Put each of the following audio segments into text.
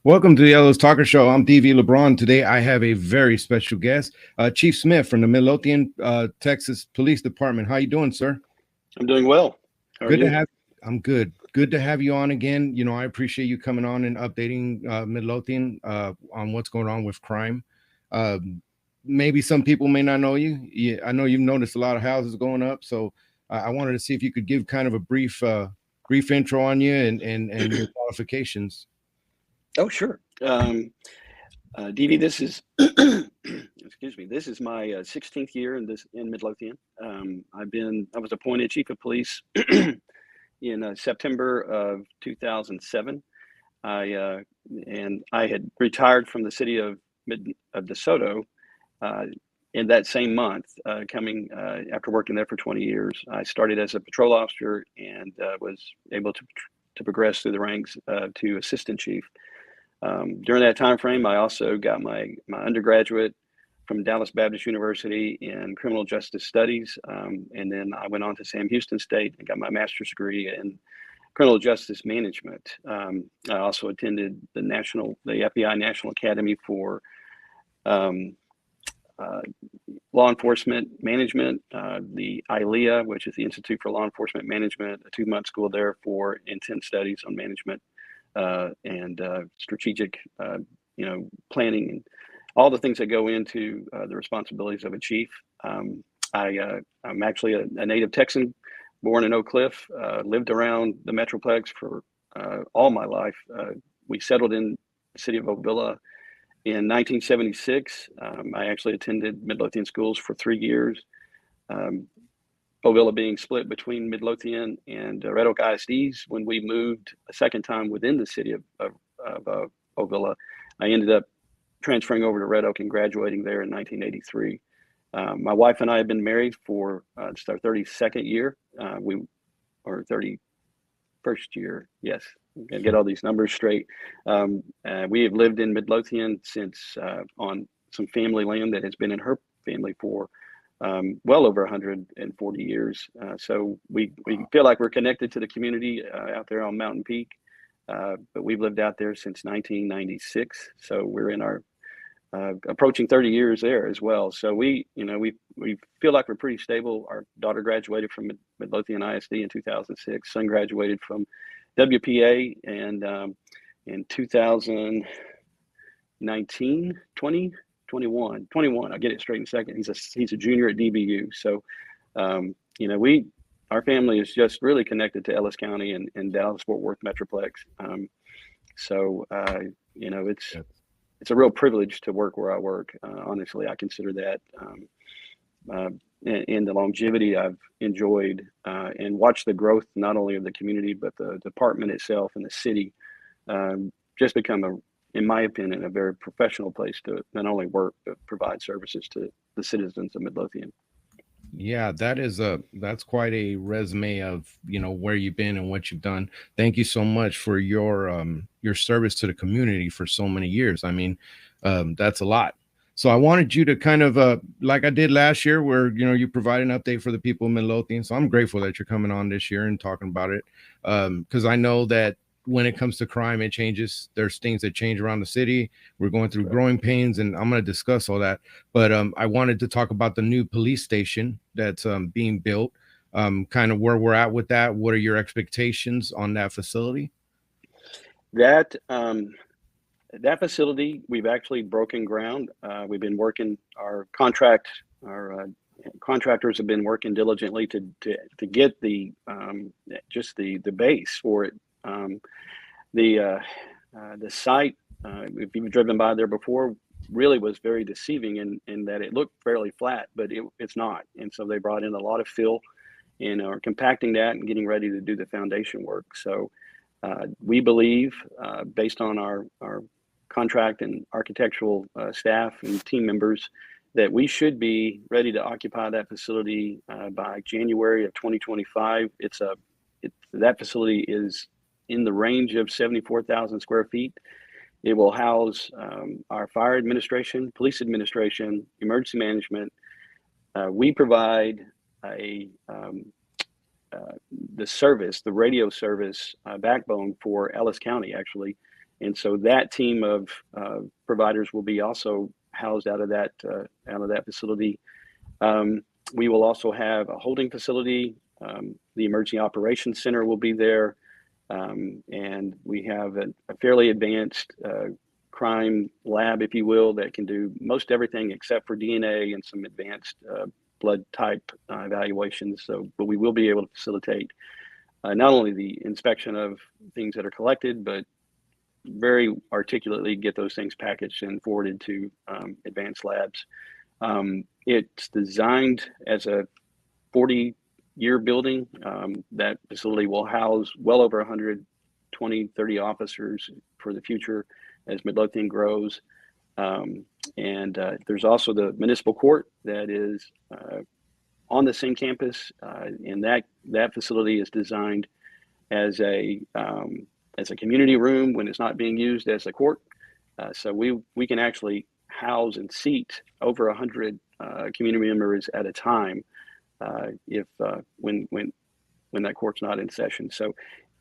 Welcome to the Ellis Talker Show. I'm DV LeBron. Today I have a very special guest, Chief Smith from the Midlothian, Texas Police Department. How you doing, sir? I'm doing well. How are Good to you? have. I'm good. Good to have you on again. I appreciate you coming on and updating Midlothian on what's going on with crime. Maybe some people may not know you. Yeah, I know you've noticed a lot of houses going up, so I wanted to see if you could give kind of a brief intro on you and your qualifications. Oh, sure. DV, this is excuse me. This is my 16th year in Midlothian. I was appointed chief of police in September of 2007. I had retired from the city of DeSoto in that same month. Coming after working there for 20 years, I started as a patrol officer and was able to progress through the ranks to assistant chief. During that time frame, I also got my undergraduate from Dallas Baptist University in criminal justice studies, and then I went on to Sam Houston State and got my master's degree in criminal justice management. I also attended the FBI National Academy for law enforcement management, the ILEA, which is the Institute for Law Enforcement Management, a 2-month school there for intense studies on management and strategic, planning and all the things that go into the responsibilities of a chief. I'm actually a native Texan, born in Oak Cliff, lived around the Metroplex for all my life. We settled in the city of Oakville in 1976. I actually attended Midlothian schools for 3 years. Oakville being split between Midlothian and Red Oak ISDs. When we moved a second time within the city of Oakville, I ended up transferring over to Red Oak and graduating there in 1983. My wife and I have been married for just our 32nd year. Or 31st year. Yes, I'm gonna get all these numbers straight. We have lived in Midlothian since on some family land that has been in her family for well over 140 years. So we feel like we're connected to the community out there on Mountain Peak. But we've lived out there since 1996. So we're in our approaching 30 years there as well. So we feel like we're pretty stable. Our daughter graduated from Midlothian ISD in 2006. Son graduated from WPA and in 2019, 20, 21. I'll get it straight in a second. He's a junior at DBU. So, our family is just really connected to Ellis County and Dallas-Fort Worth Metroplex. It's a real privilege to work where I work. Honestly, I consider that, and the longevity I've enjoyed and watched the growth not only of the community but the department itself and the city just become in my opinion, a very professional place to not only work but provide services to the citizens of Midlothian. Yeah, that's quite a resume of where you've been and what you've done. Thank you so much for your service to the community for so many years. I mean, that's a lot. So I wanted you to kind of like I did last year, where you provide an update for the people of Midlothian. So I'm grateful that you're coming on this year and talking about it, because I know that when it comes to crime, it changes. There's things that change around the city. We're going through growing pains, and I'm going to discuss all that. But I wanted to talk about the new police station that's being built, kind of where we're at with that. What are your expectations on that facility? That facility, we've actually broken ground. We've been working our contractors have been working diligently to get the base for it. The site, if you've driven by there before, really was very deceiving in that it looked fairly flat, but it's not. And so they brought in a lot of fill and are compacting that and getting ready to do the foundation work. So we believe, based on our contract and architectural staff and team members, that we should be ready to occupy that facility by January of 2025. That facility is in the range of 74,000 square feet. It will house our fire administration, police administration, emergency management. We provide the radio service backbone for Ellis County, actually. And so that team of providers will be also housed out of that facility. We will also have a holding facility. The Emergency Operations Center will be there. And we have a fairly advanced crime lab, if you will, that can do most everything except for DNA and some advanced blood type evaluations. So, but we will be able to facilitate not only the inspection of things that are collected, but very articulately get those things packaged and forwarded to advanced labs. It's designed as a 40-year building. That facility will house well over 120, 30 officers for the future as Midlothian grows. And there's also the municipal court that is on the same campus, and that facility is designed as a community room when it's not being used as a court. So we can actually house and seat over 100 community members at a time if when that court's not in session. So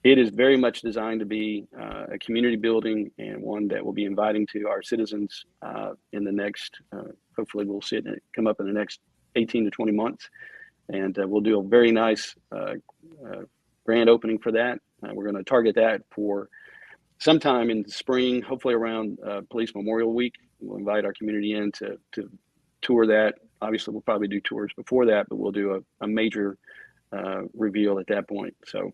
it is very much designed to be a community building, and one that will be inviting to our citizens in the next, hopefully we'll see it come up in the next 18 to 20 months. And we'll do a very nice grand opening for that. We're going to target that for sometime in the spring, hopefully around Police Memorial Week. We'll invite our community in to tour that. Obviously, we'll probably do tours before that, but we'll do a major reveal at that point. So,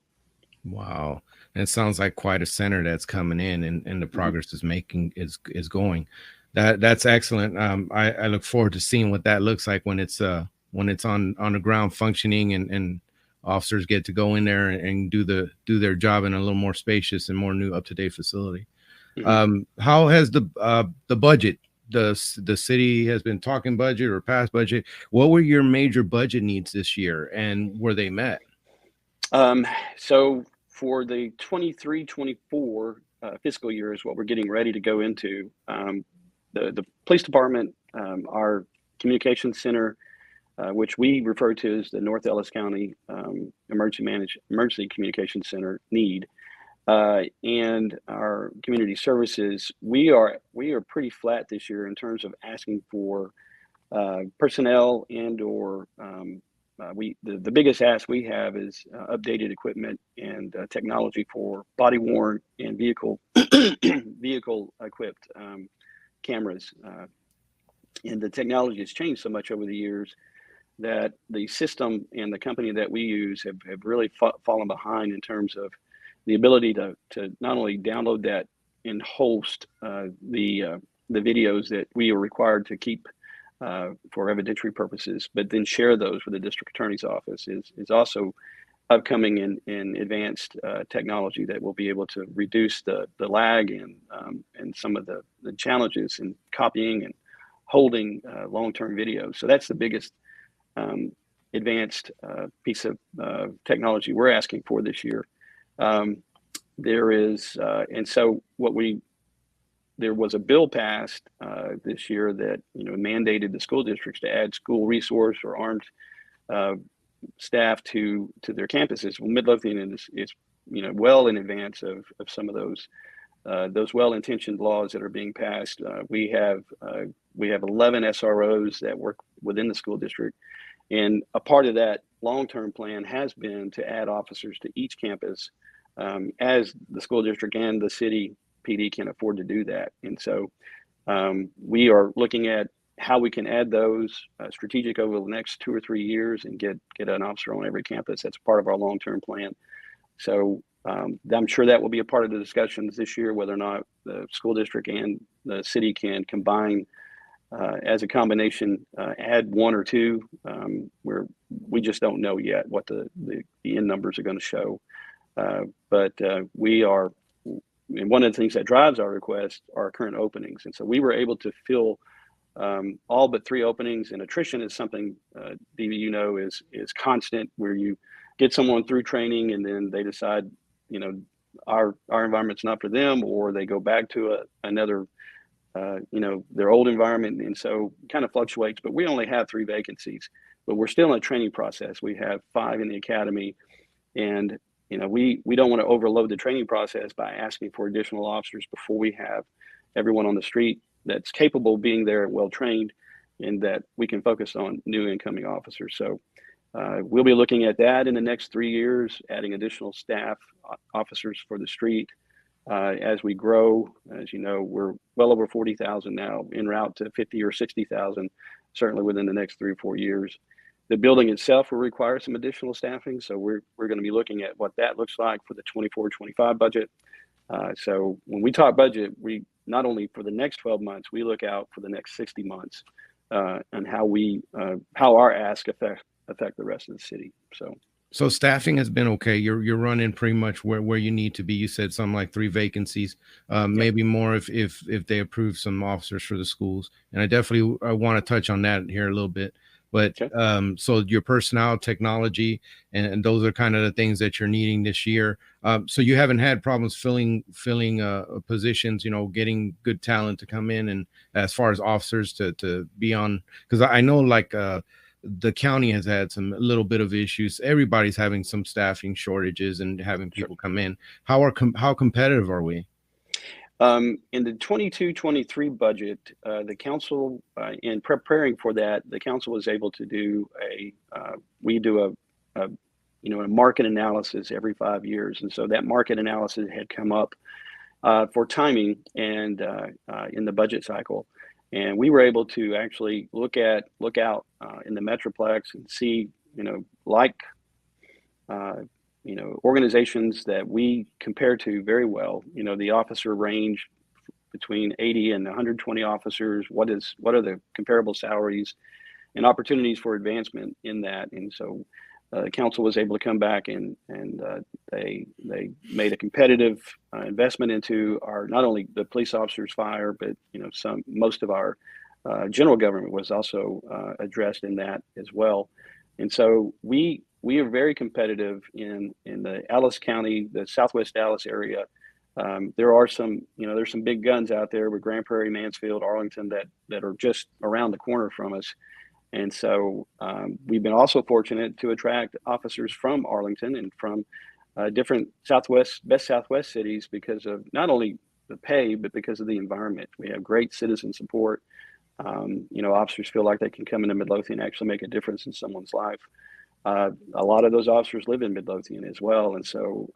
wow, it sounds like quite a center that's coming in, and the progress is going. That's excellent. I look forward to seeing what that looks like when it's on the ground functioning, and officers get to go in there and do their job in a little more spacious and more new up-to-date facility. How has the budget, the city has been talking budget or past budget? What were your major budget needs this year, and were they met? So for the 23-24 fiscal year is what we're getting ready to go into. The police department, our communications center, which we refer to as the North Ellis County Emergency Communications Center need, and our community services, we are pretty flat this year in terms of asking for personnel and or the biggest ask we have is updated equipment and technology for body worn and vehicle equipped cameras. And the technology has changed so much over the years that the system and the company that we use have really fallen behind in terms of the ability to not only download that and host the videos that we are required to keep for evidentiary purposes, but then share those with the district attorney's office is also upcoming in advanced technology that will be able to reduce the lag and some of the challenges in copying and holding long-term videos. So that's the biggest advanced piece of technology we're asking for this year. There is, and so there was a bill passed this year that mandated the school districts to add school resource or armed staff to their campuses. Well, Midlothian is well in advance of some of those well-intentioned laws that are being passed. We have 11 SROs that work within the school district, and a part of that long-term plan has been to add officers to each campus as the school district and the city PD can afford to do that. And so we are looking at how we can add those strategic over the next 2 or 3 years and get an officer on every campus. That's part of our long-term plan. So I'm sure that will be a part of the discussions this year, whether or not the school district and the city can combine as a combination, add 1 or 2, where we just don't know yet what the end numbers are going to show. But we are, and one of the things that drives our request are current openings. And so we were able to fill all but 3 openings, and attrition is something, DB, is constant, where you get someone through training and then they decide, our environment's not for them, or they go back to another, their old environment. And so it kind of fluctuates, but we only have 3 vacancies, but we're still in a training process. We have 5 in the academy, and we don't want to overload the training process by asking for additional officers before we have everyone on the street that's capable of being there, well trained, and that we can focus on new incoming officers. So we'll be looking at that in the next 3 years, adding additional staff officers for the street as we grow. As you know, we're well over 40,000 now, en route to 50 or 60,000, certainly within the next 3 or 4 years. The building itself will require some additional staffing, so we're going to be looking at what that looks like for the 24-25 budget. So when we talk budget, we not only for the next 12 months, we look out for the next 60 months and how our ask affect the rest of the city. So staffing has been okay. You're running pretty much where you need to be. You said something like 3 vacancies, maybe more if they approve some officers for the schools. And I definitely want to touch on that here a little bit. But so your personnel, technology, and those are kind of the things that you're needing this year. So you haven't had problems filling positions, getting good talent to come in, and as far as officers to be on, because I know like the county has had a little bit of issues. Everybody's having some staffing shortages and having people come in. How competitive are we? In the 22-23 budget, the council, in preparing for that, the council was able to do we do a market analysis every 5 years, and so that market analysis had come up for timing and in the budget cycle, and we were able to actually look out in the Metroplex and see, organizations that we compare to very well. The officer range between 80 and 120 officers. What are the comparable salaries and opportunities for advancement in that? And so the council was able to come back and they made a competitive investment into not only the police officers, fire, but most of our general government was also addressed in that as well. And so we are very competitive in the Alice County, the Southwest Dallas area. There are there's some big guns out there with Grand Prairie, Mansfield, Arlington that are just around the corner from us. And so we've been also fortunate to attract officers from Arlington and from different best Southwest cities because of not only the pay, but because of the environment. We have great citizen support. Officers feel like they can come into Midlothian and actually make a difference in someone's life. A lot of those officers live in Midlothian as well. And so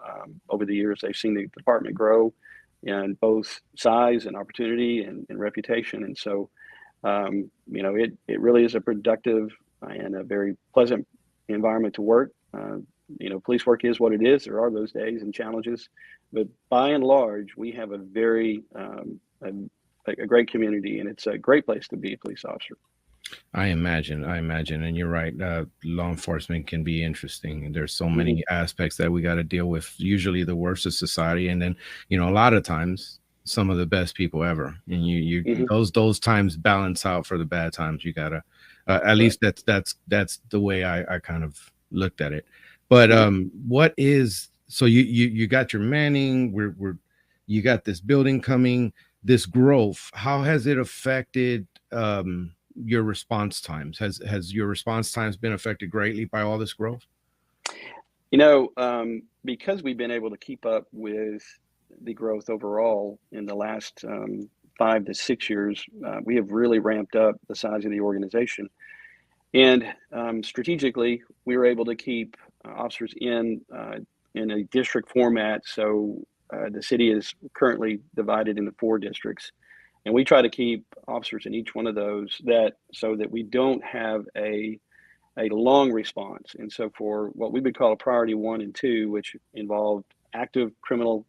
over the years, they've seen the department grow in both size and opportunity and reputation. And so, it really is a productive and a very pleasant environment to work. Police work is what it is. There are those days and challenges, but by and large, we have a very, a great community, and it's a great place to be a police officer. I imagine, and you're right. Law enforcement can be interesting, and there's so many aspects that we got to deal with. Usually, the worst of society, and then a lot of times, some of the best people ever. And those times balance out for the bad times. You gotta, at least that's the way I kind of looked at it. But what is so you got your manning? You got this building coming, this growth. How has it affected your response times? Has your response times been affected greatly by all this growth? Because we've been able to keep up with the growth overall in the last 5 to 6 years, we have really ramped up the size of the organization. And strategically, we were able to keep officers in a district format. So the city is currently divided into 4 districts. And we try to keep officers in each one of those so that we don't have a long response. And so for what we would call a priority 1 and 2, which involved active criminal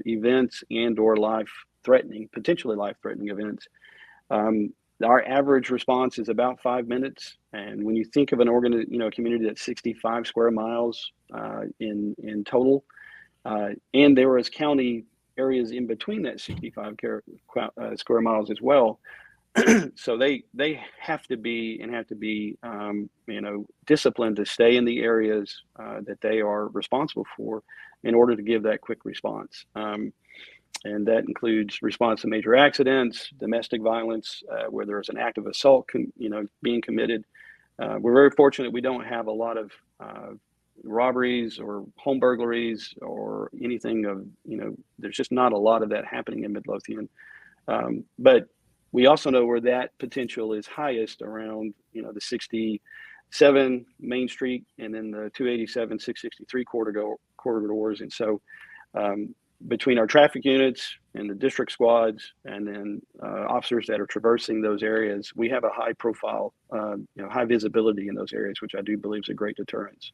events and or potentially life-threatening events, our average response is about 5 minutes. And when you think of a community that's 65 square miles in total, and there is county areas in between that 65 square miles as well. So they have to be disciplined to stay in the areas that they are responsible for in order to give that quick response. And that includes response to major accidents, domestic violence, where there's an act of assault being committed. We're very fortunate we don't have a lot of robberies or home burglaries or anything of, there's just not a lot of that happening in Midlothian. But we also know where that potential is highest around, the 67 Main Street and then the 287, 663 corridors. And so between our traffic units and the district squads and then officers that are traversing those areas, we have a high profile, high visibility in those areas, which I do believe is a great deterrence.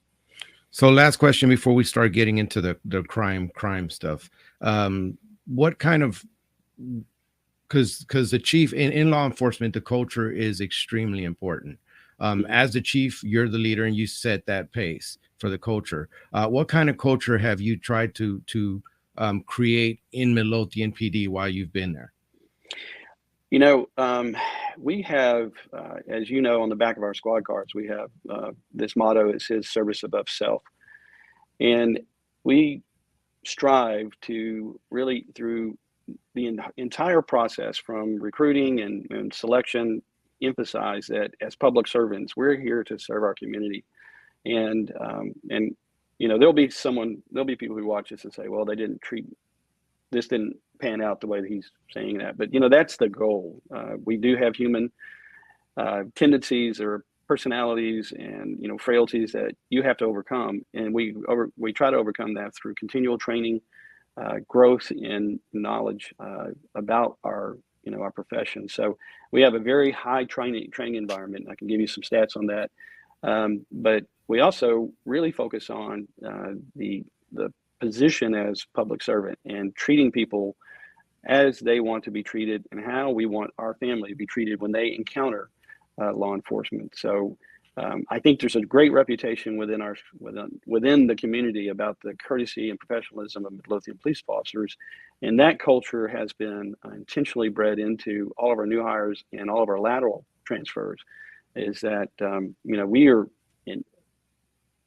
So last question before we start getting into the crime stuff. What kind of, because the chief in law enforcement, the culture is extremely important. As the chief, you're the leader and you set that pace for the culture. What kind of culture have you tried to create in Midlothian PD while you've been there? We have, as you know, on the back of our squad cars, we have this motto. It says service above self. And we strive to really, through the entire process from recruiting and selection, emphasize that as public servants, we're here to serve our community. And there'll be people who watch this and say, well, this didn't pan out the way that he's saying that. But, that's the goal. We do have human tendencies or personalities and, frailties that you have to overcome. And we try to overcome that through continual training, growth in knowledge about our profession. So we have a very high training environment. I can give you some stats on that. But we also really focus on the position as public servant and treating people as they want to be treated and how we want our family to be treated when they encounter law enforcement. So I think there's a great reputation within the community about the courtesy and professionalism of Midlothian police officers, and that culture has been intentionally bred into all of our new hires and all of our lateral transfers. Is that we are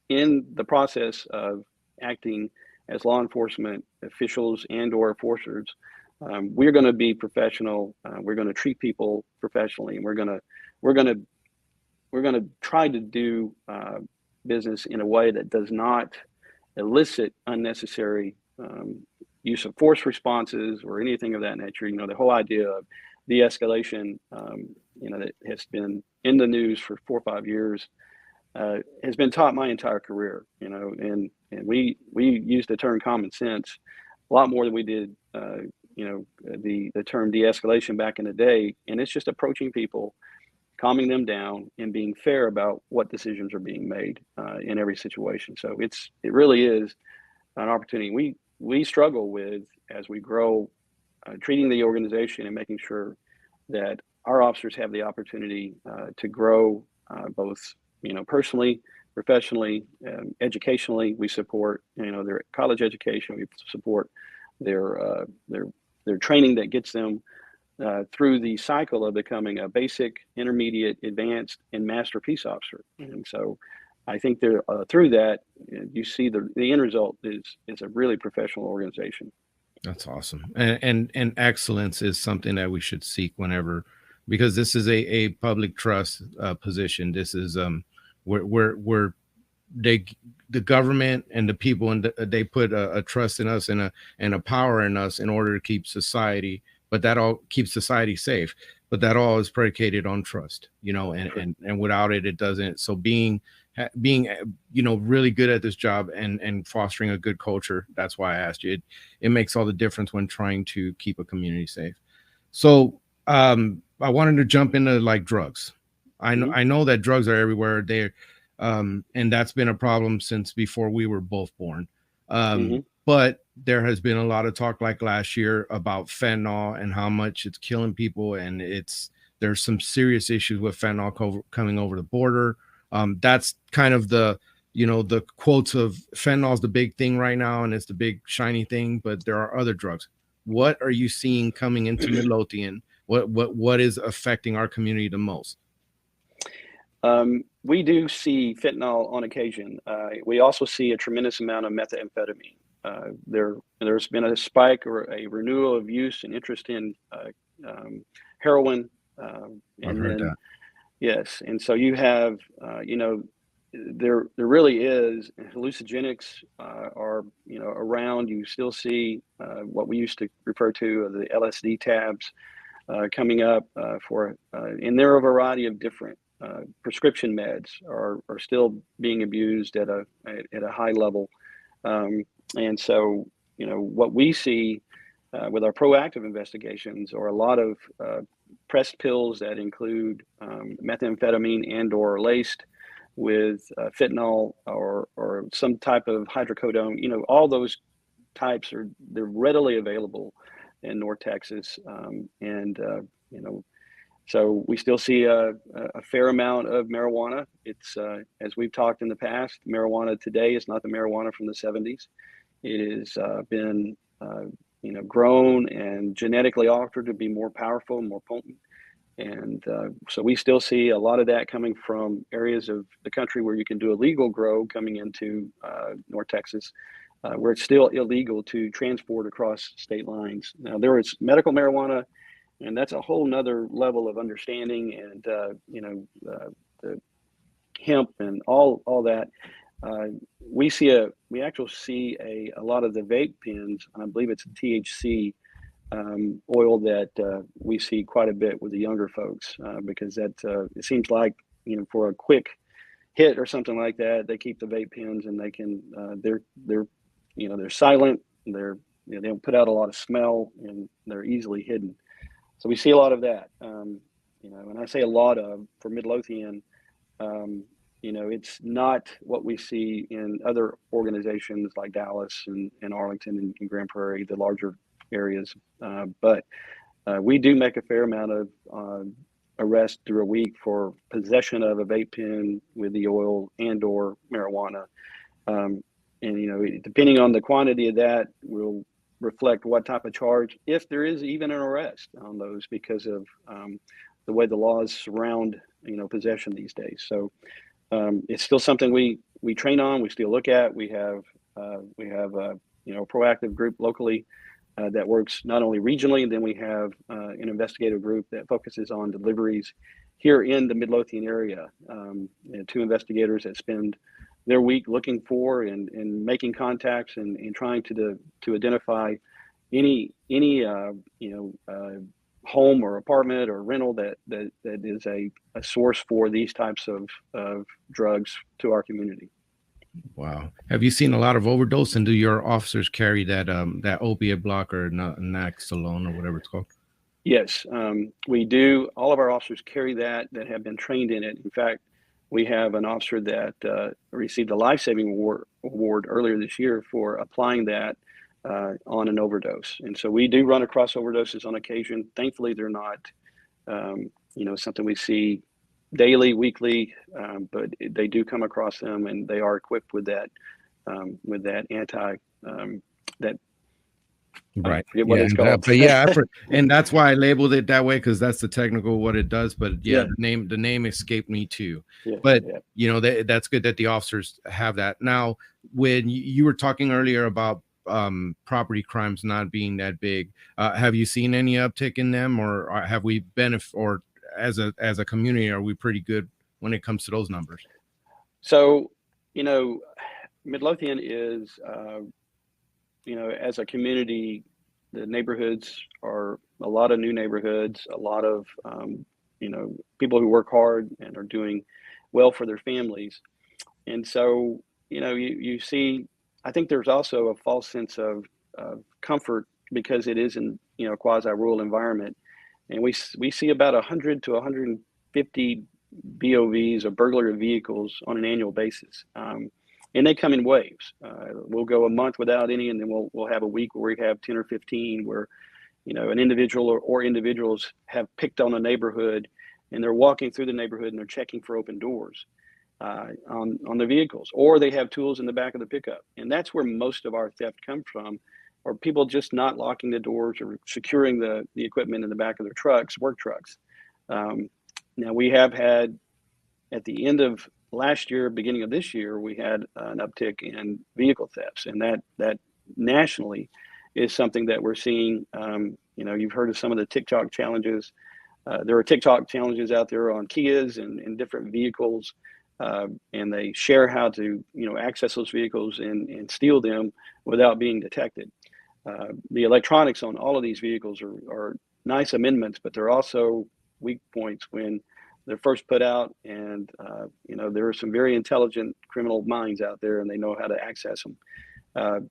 in the process of acting as law enforcement officials and/or enforcers. We're going to be professional. We're going to treat people professionally, and we're going to try to do business in a way that does not elicit unnecessary use of force responses or anything of that nature. The whole idea of de-escalation, that has been in the news for 4 or 5 years, has been taught my entire career. And we use the term common sense a lot more than we did, the term de-escalation back in the day. And it's just approaching people, calming them down, and being fair about what decisions are being made in every situation. So it really is an opportunity we struggle with as we grow, treating the organization and making sure that our officers have the opportunity to grow both, personally, professionally, educationally. We support, their college education. We support their training that gets them through the cycle of becoming a basic, intermediate, advanced, and master peace officer. And so I think through that, you see the end result is a really professional organization. That's awesome. And excellence is something that we should seek whenever, because this is a public trust position. This is where the government and the people, and they put a trust in us and a power in us in order to keep society, but that all keeps society safe. But that all is predicated on trust, and without it, it doesn't. So being really good at this job and fostering a good culture, that's why I asked you. It makes all the difference when trying to keep a community safe. So I wanted to jump into like drugs. I know that drugs are everywhere there, and that's been a problem since before we were both born. But there has been a lot of talk, like last year, about fentanyl and how much it's killing people, and there's some serious issues with fentanyl coming over the border. That's kind of the quotes of fentanyl is the big thing right now, and it's the big shiny thing, but there are other drugs. What are you seeing coming into Midlothian? What is affecting our community the most? We do see fentanyl on occasion. We also see a tremendous amount of methamphetamine. There's been a spike or a renewal of use and interest in heroin. I've heard that. Yes, and so you have there really is. Hallucinogenics are around. You still see what we used to refer to as the LSD tabs coming up and there are a variety of different prescription meds are still being abused at a high level, and so what we see with our proactive investigations are a lot of pressed pills that include methamphetamine and or laced with fentanyl or some type of hydrocodone. All those types they're readily available in North Texas, and so we still see a fair amount of marijuana. It's as we've talked in the past, marijuana today is not the marijuana from the 70s. It has been grown and genetically altered to be more powerful and more potent. And so we still see a lot of that coming from areas of the country where you can do a legal grow coming into North Texas, where it's still illegal to transport across state lines. Now, there is medical marijuana, and that's a whole nother level of understanding, and the hemp and all that. We actually see a lot of the vape pens, and I believe it's a THC oil that we see quite a bit with the younger folks, because that it seems like for a quick hit or something like that, they keep the vape pens, and they can they're silent, they don't put out a lot of smell, and they're easily hidden. So we see a lot of that, and I say a lot of for Midlothian. It's not what we see in other organizations like Dallas and Arlington and Grand Prairie, the larger areas. But we do make a fair amount of arrests through a week for possession of a vape pen with the oil and or marijuana. And, depending on the quantity of that will reflect what type of charge, if there is even an arrest on those, because of the way the laws surround, possession these days. So it's still something we train on, we still look at. We have a proactive group locally that works not only regionally, and then we have an investigative group that focuses on deliveries here in the Midlothian area. Two investigators that spend their week looking for and making contacts and trying to identify any home or apartment or rental that is a source for these types of drugs to our community. Wow. Have you seen a lot of overdose, and do your officers carry that opiate blocker, Naxalone, or whatever it's called? Yes, we do. All of our officers carry that have been trained in it. In fact, we have an officer that received a life-saving award earlier this year for applying that on an overdose. And so we do run across overdoses on occasion. Thankfully, they're not, something we see daily, weekly, but they do come across them, and they are equipped with that anti that. Right. What it's called. And that's why I labeled it that way, because that's the technical what it does. But Yeah. the name escaped me too. Yeah, but yeah. That's good that the officers have that. Now, when you were talking earlier about property crimes not being that big, have you seen any uptick in them, or have we or as a community, are we pretty good when it comes to those numbers? So, Midlothian is, as a community, the neighborhoods are a lot of new neighborhoods, a lot of, people who work hard and are doing well for their families. And so, you see, I think there's also a false sense of comfort because it is in, a quasi-rural environment. And we see about 100 to 150 BOVs or burglary vehicles on an annual basis. And they come in waves. We'll go a month without any, and then we'll have a week where we have 10 or 15 where, an individual or individuals have picked on a neighborhood, and they're walking through the neighborhood and they're checking for open doors on the vehicles, or they have tools in the back of the pickup. And that's where most of our theft comes from, or people just not locking the doors or securing the equipment in the back of their trucks, work trucks. Now, we have had, at the end of last year, beginning of this year, we had an uptick in vehicle thefts, and that nationally is something that we're seeing. You've heard of some of the TikTok challenges. There are TikTok challenges out there on Kias and different vehicles and they share how to, access those vehicles and steal them without being detected. The electronics on all of these vehicles are nice amendments, but they're also weak points when they're first put out. And there are some very intelligent criminal minds out there, and they know how to access them.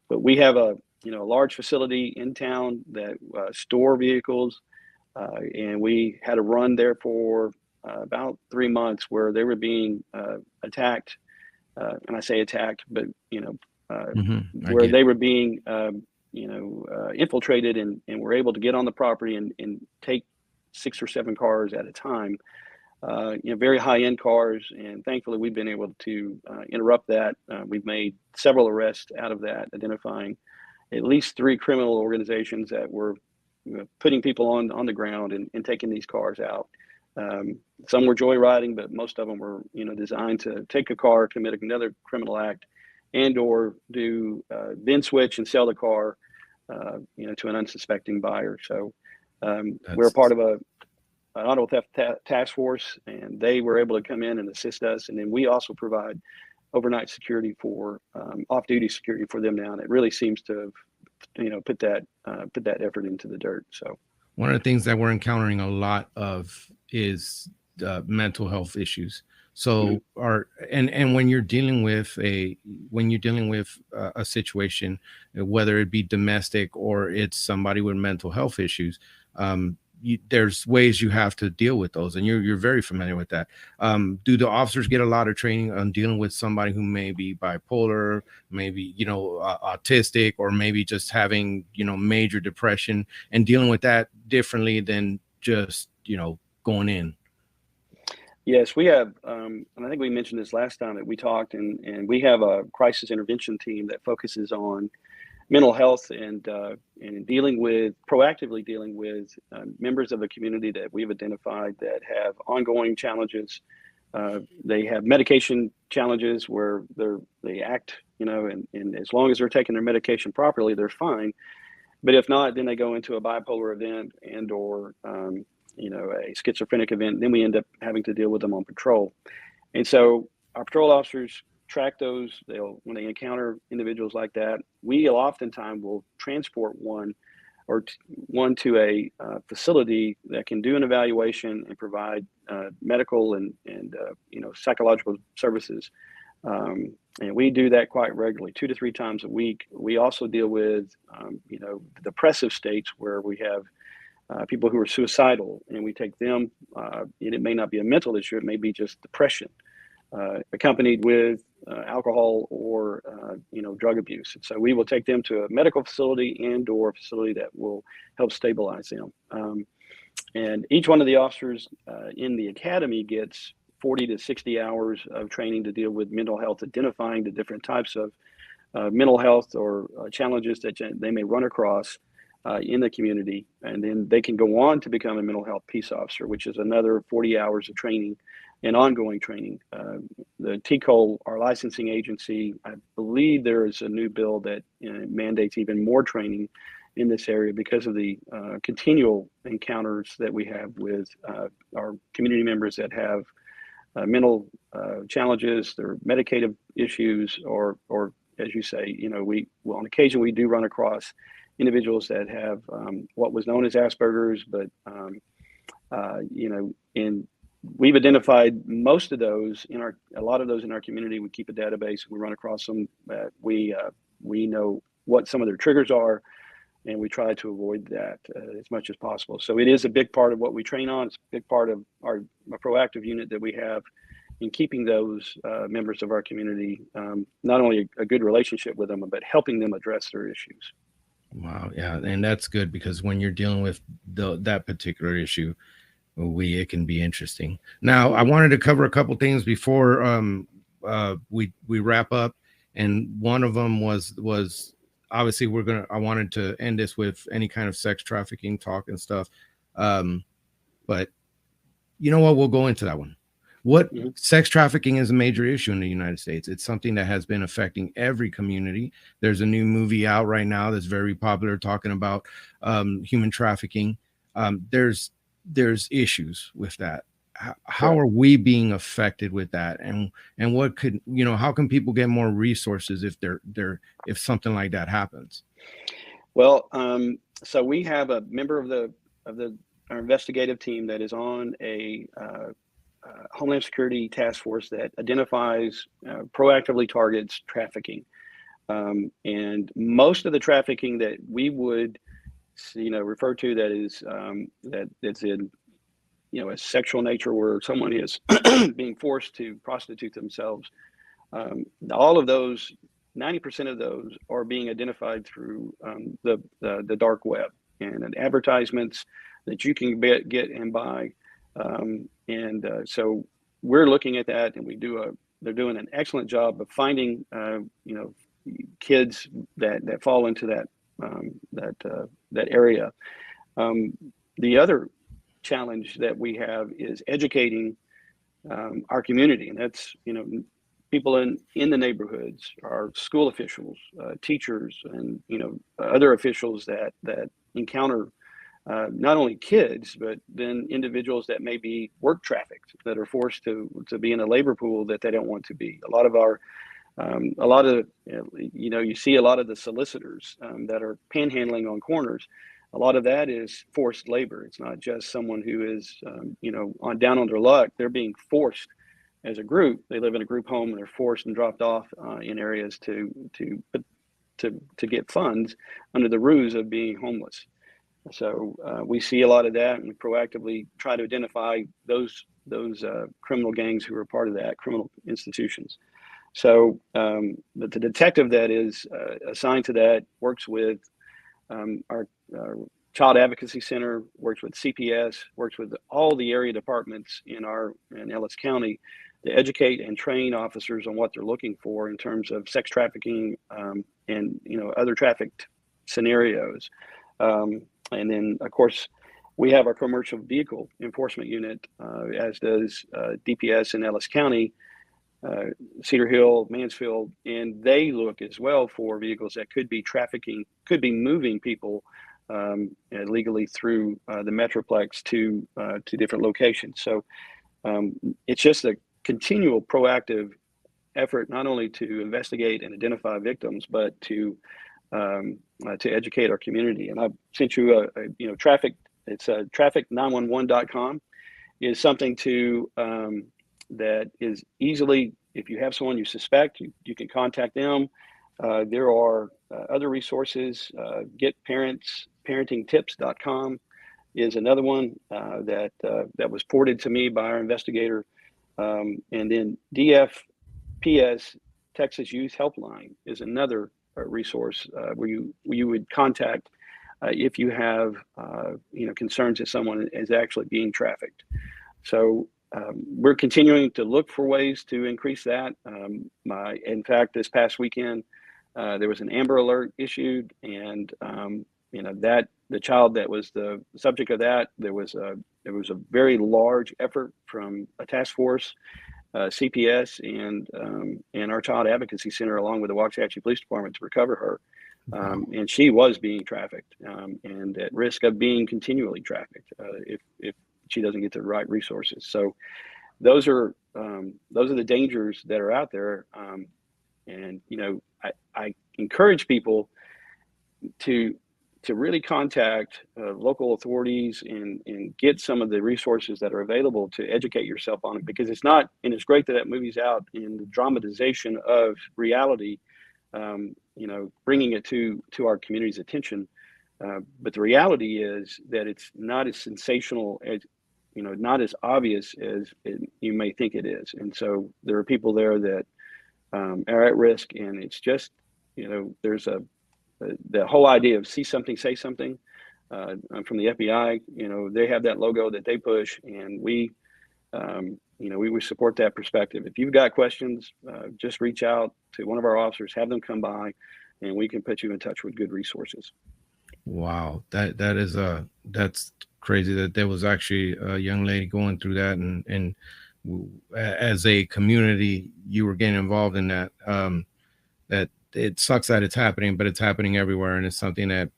But we have a large facility in town that store vehicles, and we had a run there for about 3 months where they were being attacked, and I say attacked, but where they were being infiltrated, and were able to get on the property and take 6 or 7 cars at a time. Very high-end cars, and thankfully we've been able to interrupt that. We've made several arrests out of that, identifying at least 3 criminal organizations that were putting people on the ground and taking these cars out. Some were joyriding, but most of them were designed to take a car, commit another criminal act, and or do then switch and sell the car to an unsuspecting buyer. So we're a part of an auto theft task force, and they were able to come in and assist us. And then we also provide overnight security for off-duty security for them now. And it really seems to have put that effort into the dirt. So one of the things that we're encountering a lot of is mental health issues. So and when you're dealing with a situation, whether it be domestic or it's somebody with mental health issues, there's ways you have to deal with those, and you're very familiar with that. Do the officers get a lot of training on dealing with somebody who may be bipolar, maybe autistic, or maybe just having major depression, and dealing with that differently than just going in? Yes, we have, and I think we mentioned this last time that we talked, and we have a crisis intervention team that focuses on mental health and proactively dealing with members of the community that we've identified that have ongoing challenges. They have medication challenges where they act, and as long as they're taking their medication properly, they're fine. But if not, then they go into a bipolar event and or a schizophrenic event. Then we end up having to deal with them on patrol. And so our patrol officers track those. When they encounter individuals like that, we oftentimes will transport one to a facility that can do an evaluation and provide medical and psychological services. And we do that quite regularly, 2 to 3 times a week. We also deal with depressive states where we have people who are suicidal, and we take them, and it may not be a mental issue, it may be just depression, accompanied with alcohol or drug abuse. And so we will take them to a medical facility and or a facility that will help stabilize them. And each one of the officers in the academy gets 40 to 60 hours of training to deal with mental health, identifying the different types of mental health or challenges that they may run across in the community. And then they can go on to become a mental health peace officer, which is another 40 hours of training and ongoing training. The TCOL, our licensing agency, I believe there is a new bill that mandates even more training in this area because of the continual encounters that we have with our community members that have mental challenges, their medicative issues, or as you say, on occasion we do run across individuals that have what was known as Asperger's, but and we've identified most of those a lot of those in our community. We keep a database. We run across them. We know what some of their triggers are, and we try to avoid that as much as possible. So it is a big part of what we train on. It's a big part of our proactive unit that we have in keeping those members of our community, not only a good relationship with them, but helping them address their issues. Wow. Yeah. And that's good, because when you're dealing with that particular issue, it can be interesting. Now, I wanted to cover a couple things before we wrap up. And one of them was obviously I wanted to end this with any kind of sex trafficking talk and stuff. But you know what? We'll go into that one. Sex trafficking is a major issue in the United States. It's something that has been affecting every community. There's a new movie out right now that's very popular talking about human trafficking. There's issues with that. how Correct. are we being affected with that, and what could, how can people get more resources if if something like that happens? Well, so we have a member of the our investigative team that is on a Homeland Security task force that identifies, proactively targets trafficking, and most of the trafficking that we would, refer to, that is, that's in, a sexual nature, where someone is being forced to prostitute themselves. All of those, 90% of those are being identified through, the dark web and advertisements that you can get and buy. So we're looking at that, and they're doing an excellent job of finding, kids that fall into that area. Um, the other challenge that we have is educating, our community, and that's, people in the neighborhoods, our school officials, teachers, and other officials that encounter, not only kids, but then individuals that may be work trafficked, that are forced to be in a labor pool that they don't want to be. A lot of, you see a lot of the solicitors, that are panhandling on corners. A lot of that is forced labor. It's not just someone who is, on down on their luck. They're being forced as a group. They live in a group home, and they're forced and dropped off, in areas to get funds under the ruse of being homeless. So we see a lot of that, and we proactively try to identify those criminal gangs who are part of that, criminal institutions. So, but the detective that is, assigned to that works with, our Child Advocacy Center, works with CPS, works with all the area departments in Ellis County, to educate and train officers on what they're looking for in terms of sex trafficking, and other trafficked scenarios. And then, of course, we have our commercial vehicle enforcement unit, as does, DPS in Ellis County, Cedar Hill, Mansfield, and they look as well for vehicles that could be moving people, legally through, the Metroplex to different locations. So, it's just a continual proactive effort, not only to investigate and identify victims, but to educate our community. And I've sent you traffic. It's traffic911.com is something that is easily, if you have someone you suspect, you can contact them. There are, other resources. Parentingtips.com is another one, that was ported to me by our investigator. And then DFPS, Texas Youth Helpline, is another, resource, where you would contact, if you have, concerns that someone is actually being trafficked. So, we're continuing to look for ways to increase that. In fact, this past weekend, there was an Amber Alert issued, and, that the child that was the subject of that, there was a very large effort from a task force, CPS, and our Child Advocacy Center, along with the Waxahachie Police Department, to recover her. Wow. And she was being trafficked, and at risk of being continually trafficked, if she doesn't get the right resources. So those are the dangers that are out there. And I encourage people to really contact, local authorities, and get some of the resources that are available to educate yourself on it, because it's not, and it's great that that movie's out, in the dramatization of reality, bringing it to our community's attention. But the reality is that it's not as sensational as, not as obvious as you may think it is. And so there are people there that, are at risk, and it's just, there's the whole idea of see something, say something. From the FBI, they have that logo that they push, and we would support that perspective. If you've got questions, just reach out to one of our officers, have them come by, and we can put you in touch with good resources. Wow, that's crazy that there was actually a young lady going through that, and as a community, you were getting involved in that. That it sucks that it's happening, but it's happening everywhere, and it's something that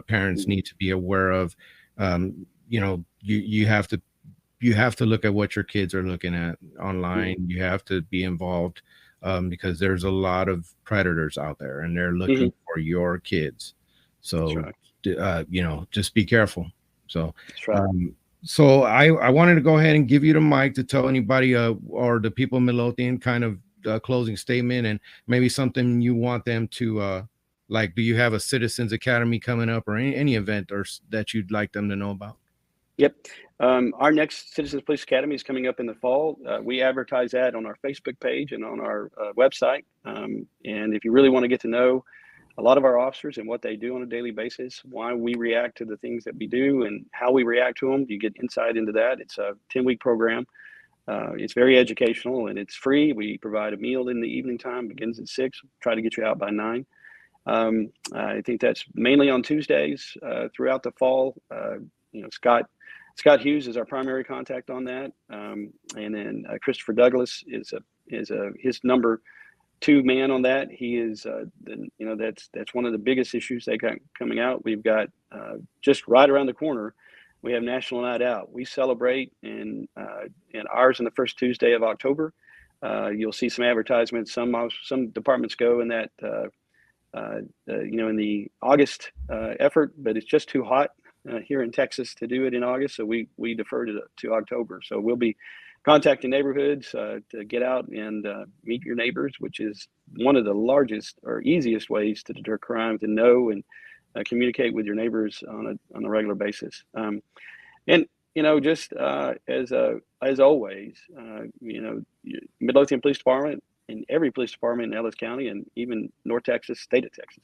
parents Mhm. need to be aware of. You have to you have to look at what your kids are looking at online. You have to be involved, because there's a lot of predators out there, and they're looking for your kids. That's So, right. just be careful. So, That's right. so I wanted to go ahead and give you the mic to tell anybody, or the people in Midlothian, kind of closing statement, and maybe something you want them to like. Do you have a Citizens Academy coming up, or any event that you'd like them to know about? Yep. Our next Citizens Police Academy is coming up in the fall. We advertise that on our Facebook page and on our website. And if you really want to get to know a lot of our officers and what they do on a daily basis, why we react to the things that we do and how we react to them, you get insight into that. It's a 10-week program. It's very educational and it's free. We provide a meal in the evening time, begins at 6, try to get you out by 9. I think that's mainly on Tuesdays throughout the fall. Scott Hughes is our primary contact on that, and then Christopher Douglas is his number 2 man on that. He is that's one of the biggest issues they got coming out. We've got just right around the corner, we have National Night Out. We celebrate and ours in the first Tuesday of October. You'll see some advertisements. Some departments go in that in the August effort, but it's just too hot here in Texas to do it in August, so we deferred it to October. So we'll be contacting neighborhoods to get out and meet your neighbors, which is one of the largest or easiest ways to deter crime, to know and communicate with your neighbors on a regular basis. And just as always, Midlothian Police Department and every police department in Ellis County and even North Texas, state of Texas,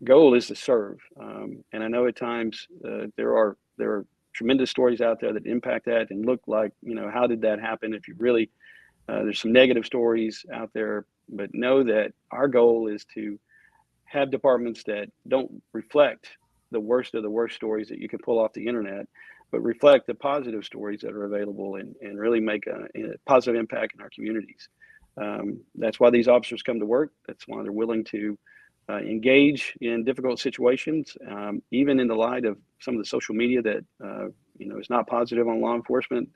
goal is to serve. And I know at times there are tremendous stories out there that impact that and look like, how did that happen? If you really, there's some negative stories out there, but know that our goal is to have departments that don't reflect the worst of the worst stories that you can pull off the internet, but reflect the positive stories that are available and really make a positive impact in our communities. That's why these officers come to work. That's why they're willing to engage in difficult situations, even in the light of some of the social media that is not positive on law enforcement.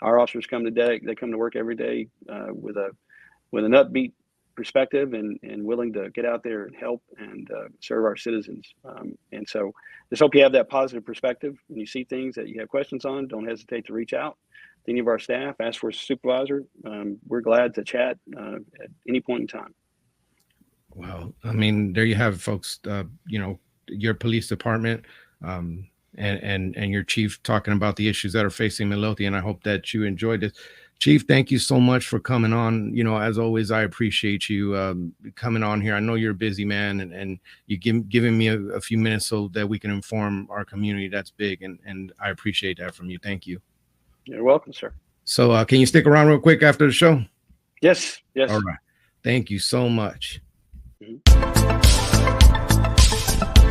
Our officers come to work every day with an upbeat perspective and willing to get out there and help and serve our citizens. And so just hope you have that positive perspective. When you see things that you have questions on, don't hesitate to reach out to any of our staff, ask for a supervisor. We're glad to chat at any point in time. Well, I mean, there you have it, folks. Your police department and your chief talking about the issues that are facing Midlothian. I hope that you enjoyed this. Chief, thank you so much for coming on. As always, I appreciate you coming on here. I know you're a busy man, and you giving me a few minutes so that we can inform our community. That's big, and I appreciate that from you. Thank you. You're welcome, sir. So can you stick around real quick after the show? Yes. All right. Thank you so much.